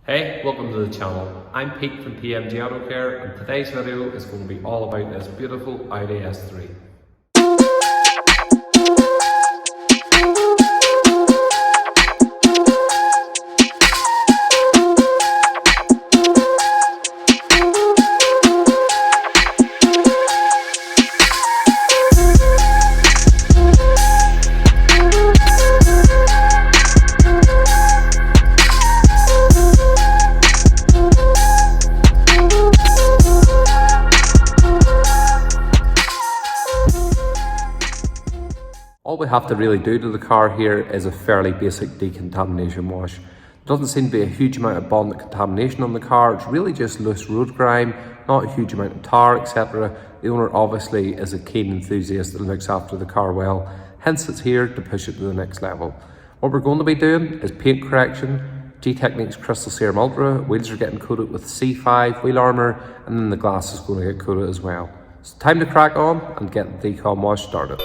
Hey, welcome to the channel. I'm Pete from PMG Auto Care, and today's video is going to be all about this beautiful Audi S3. All we have to really do to the car here is a fairly basic decontamination wash. There doesn't seem to be a huge amount of bond contamination on the car. It's really just loose road grime, not a huge amount of tar, etc. The owner obviously is a keen enthusiast that looks after the car well, hence it's here to push it to the next level. What we're going to be doing is paint correction, G-Techniques Crystal Serum Ultra, wheels are getting coated with C5 wheel armour, and then the glass is going to get coated as well. It's time to crack on and get the decon wash started.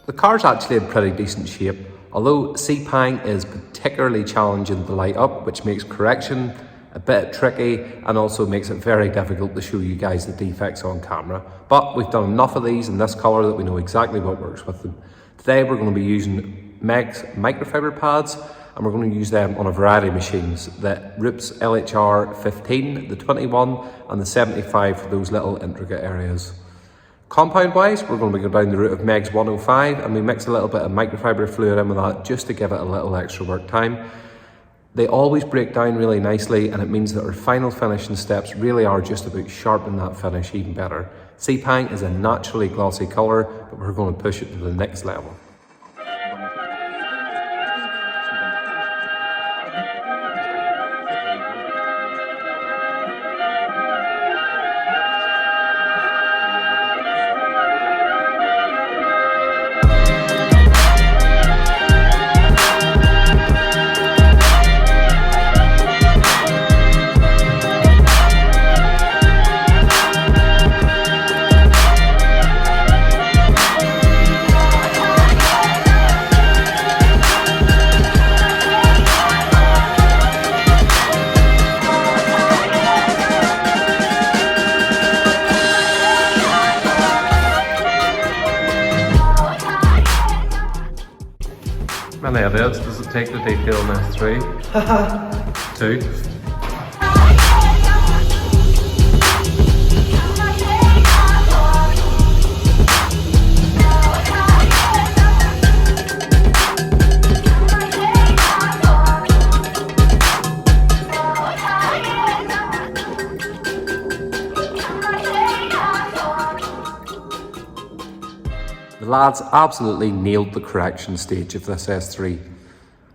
The car's actually in pretty decent shape, although Sepang is particularly challenging to light up, which makes correction a bit tricky and also makes it very difficult to show you guys the defects on camera. But we've done enough of these in this colour that we know exactly what works with them. Today we're going to be using Meg's microfiber pads, and we're going to use them on a variety of machines, the Roots LHR 15, the 21 and the 75 for those little intricate areas. Compound wise, we're going to be going down the route of Meg's 105, and we mix a little bit of microfiber fluid in with that just to give it a little extra work time. They always break down really nicely, and it means that our final finishing steps really are just about sharpening that finish even better. Sepang is a naturally glossy colour, but we're going to push it to the next level. How many edits does it take to detail an S3? 2. The lads absolutely nailed the correction stage of this S3.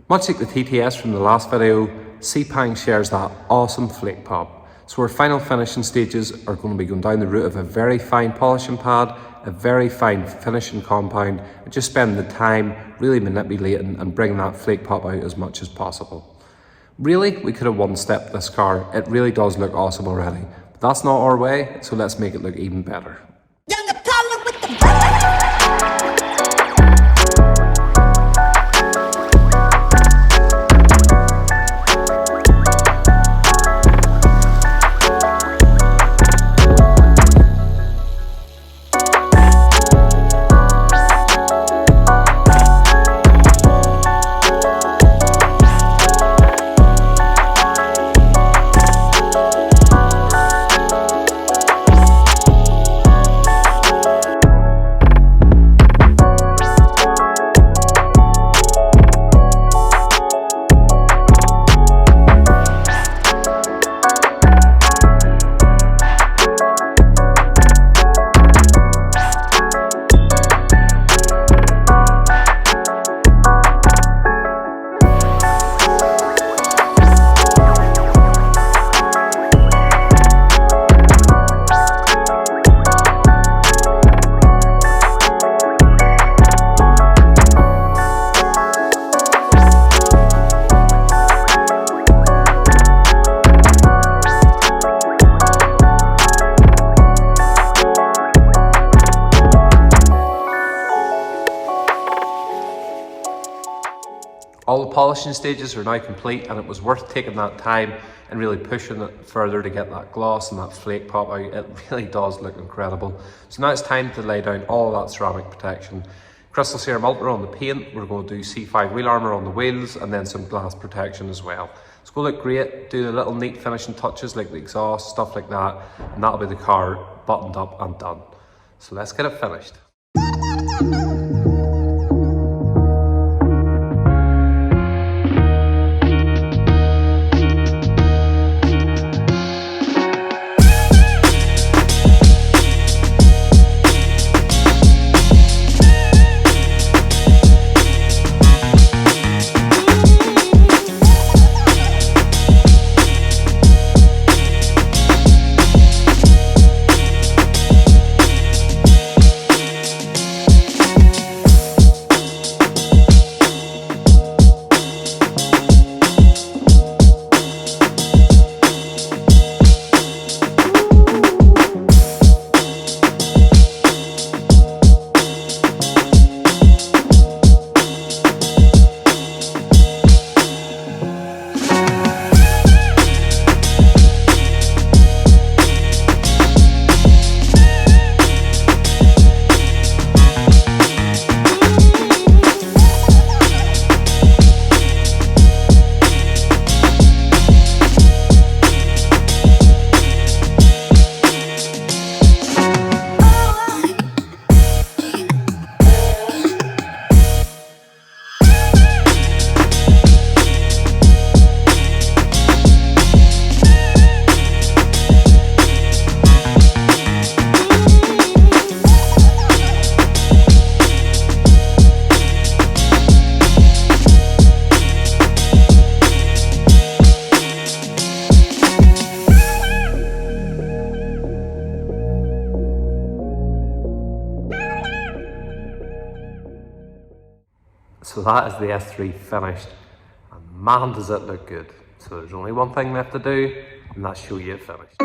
Much like the TTS from the last video, Sepang shares that awesome flake pop. So our final finishing stages are going to be going down the route of a very fine polishing pad, a very fine finishing compound, and just spending the time really manipulating and bringing that flake pop out as much as possible. Really, we could have one-stepped this car. It really does look awesome already. But that's not our way, so let's make it look even better. All the polishing stages are now complete, and it was worth taking that time and really pushing it further to get that gloss and that flake pop out. It really does look incredible. So now it's time to lay down all of that ceramic protection. Crystal Serum Ultra on the paint, we're going to do C5 wheel armour on the wheels, and then some glass protection as well. It's going to look great, do the little neat finishing touches like the exhaust, stuff like that, and that'll be the car buttoned up and done. So let's get it finished. So that is the S3 finished, and man does it look good. So there's only one thing left to do, and that's show you it finished.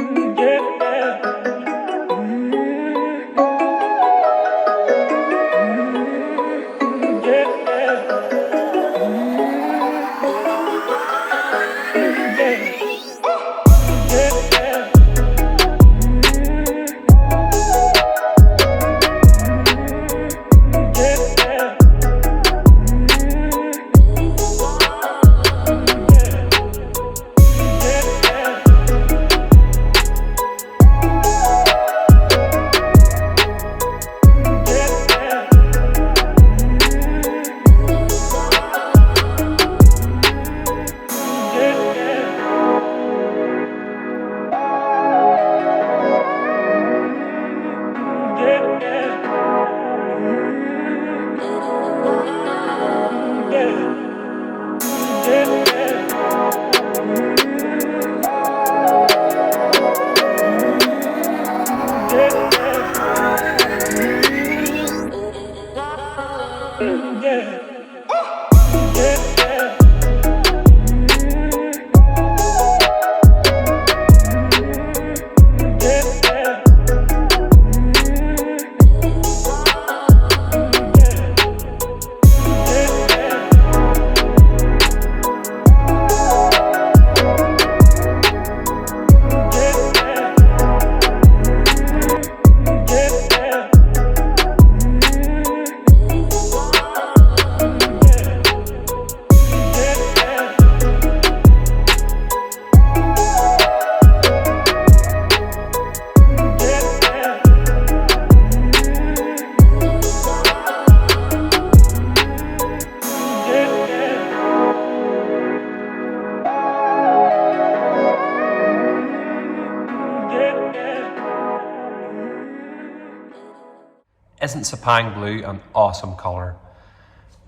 Isn't Sepang Blue an awesome colour?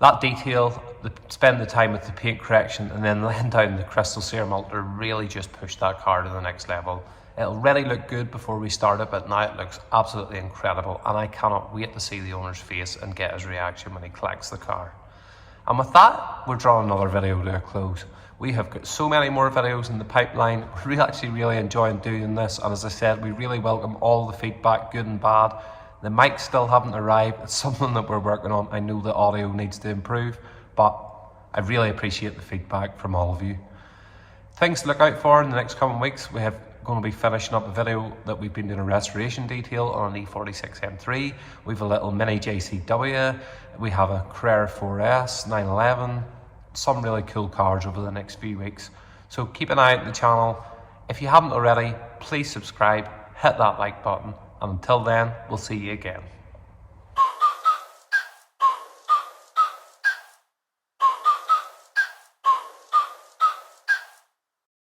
That detail, spend the time with the paint correction and then laying down the crystal ceramulter really just pushed that car to the next level. It'll really look good before we start it, but now it looks absolutely incredible and I cannot wait to see the owner's face and get his reaction when he collects the car. And with that, we're drawing another video to a close. We have got so many more videos in the pipeline. We're actually really enjoying doing this, and as I said, we really welcome all the feedback, good and bad. The mics still haven't arrived. It's something that we're working on. I know the audio needs to improve, but I really appreciate the feedback from all of you. Things to look out for in the next coming weeks. We have going to be finishing up a video that we've been doing a restoration detail on an E46 M3. We have a little mini JCW. We have a Carrera 4S, 911. Some really cool cars over the next few weeks. So keep an eye out on the channel. If you haven't already, please subscribe, hit that like button, and until then, we'll see you again.